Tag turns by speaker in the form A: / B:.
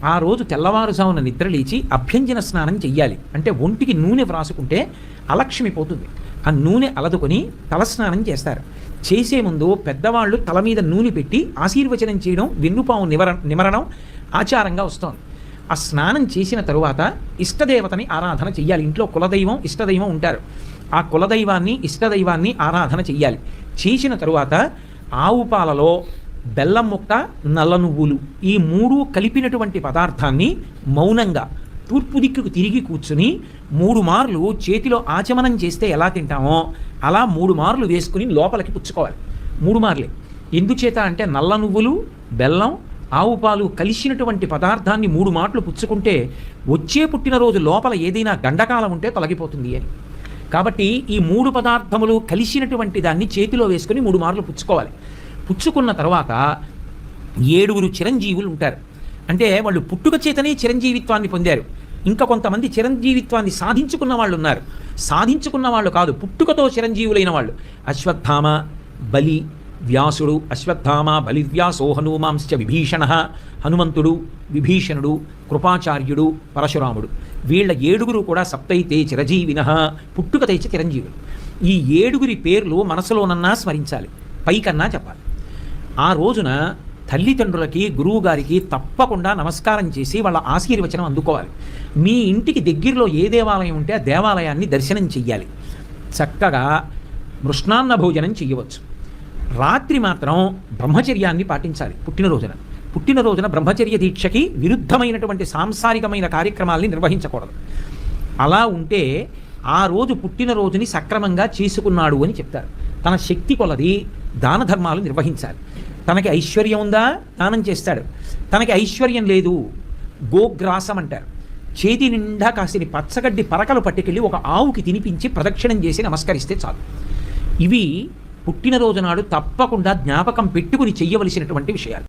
A: ఆ రోజు తెల్లవారుజామున నిద్రలేచి అభ్యంజన స్నానం చెయ్యాలి. అంటే ఒంటికి నూనె వ్రాసుకుంటే అలక్ష్మి పోతుంది. ఆ నూనె అలదుకొని తలస్నానం చేస్తారు. చేసే ముందు పెద్దవాళ్ళు తల మీద నూనె పెట్టి ఆశీర్వచనం చేయడం, వెన్నుపాము నిమరణం ఆచారంగా వస్తోంది. ఆ స్నానం చేసిన తరువాత ఇష్టదేవతని ఆరాధన చెయ్యాలి. ఇంట్లో కులదైవం ఇష్టదైవం ఉంటారు. ఆ కులదైవాన్ని ఇష్టదైవాన్ని ఆరాధన చెయ్యాలి. చేసిన తరువాత ఆవు పాలలో బెల్లం ముక్క, నల్ల నువ్వులు ఈ మూడు కలిపినటువంటి పదార్థాన్ని మౌనంగా తూర్పు దిక్కుకు తిరిగి కూర్చుని 3 మార్లు చేతిలో ఆచమనం చేస్తే ఎలా తింటామో అలా 3 మార్లు వేసుకుని లోపలికి పుచ్చుకోవాలి. 3 మార్లే. ఎందుచేత అంటే నల్ల నువ్వులు, బెల్లం, ఆవు పాలు కలిసినటువంటి పదార్థాన్ని 3 మాటలు పుచ్చుకుంటే వచ్చే పుట్టినరోజు లోపల ఏదైనా గండకాలం ఉంటే తొలగిపోతుంది అని. కాబట్టి ఈ 3 పదార్థములు కలిసినటువంటి దాన్ని చేతిలో వేసుకుని 3 మార్లు పుచ్చుకోవాలి. పుచ్చుకున్న తర్వాత 7 చిరంజీవులు ఉంటారు. అంటే వాళ్ళు పుట్టుక చేతనే చిరంజీవిత్వాన్ని పొందారు. ఇంకా కొంతమంది చిరంజీవిత్వాన్ని సాధించుకున్న వాళ్ళు ఉన్నారు. సాధించుకున్న వాళ్ళు కాదు, పుట్టుకతో చిరంజీవులైన వాళ్ళు. అశ్వత్థామ, బలి, వ్యాసుడు. అశ్వత్థామ, బలి, వ్యాసో హనుమాంశ్చ విభీషణ. హనుమంతుడు, విభీషణుడు, కృపాచార్యుడు, పరశురాముడు. వీళ్ళ 7 కూడా సప్తైతే చిరజీవిన, పుట్టుకతే చిరంజీవులు. ఈ 7 పేర్లు మనసులోనన్నా స్మరించాలి, పైకన్నా చెప్పాలి. ఆ రోజున తల్లిదండ్రులకి, గురువుగారికి తప్పకుండా నమస్కారం చేసి వాళ్ళ ఆశీర్వచనం అందుకోవాలి. మీ ఇంటికి దగ్గరలో ఏ దేవాలయం ఉంటే ఆ దేవాలయాన్ని దర్శనం చెయ్యాలి. చక్కగా మృష్ణాన్న భోజనం చెయ్యవచ్చు. రాత్రి మాత్రం బ్రహ్మచర్యాన్ని పాటించాలి. పుట్టినరోజున బ్రహ్మచర్య దీక్షకి విరుద్ధమైనటువంటి సాంసారికమైన కార్యక్రమాల్ని నిర్వహించకూడదు. అలా ఉంటే ఆ రోజు పుట్టినరోజుని సక్రమంగా చేసుకున్నాడు అని చెప్తారు. తన శక్తి కొలది దాన ధర్మాలు నిర్వహించాలి. తనకి ఐశ్వర్యం ఉందా, దానం చేస్తాడు. తనకి ఐశ్వర్యం లేదు, గోగ్రాసం అంటారు. చేతి నిండా కాసిని పచ్చగడ్డి పరకలు పట్టుకెళ్ళి ఒక ఆవుకి తినిపించి ప్రదక్షిణం చేసి నమస్కరిస్తే చాలు. ఇవి పుట్టినరోజు నాడు తప్పకుండా జ్ఞాపకం పెట్టుకుని చెయ్యవలసినటువంటి విషయాలు.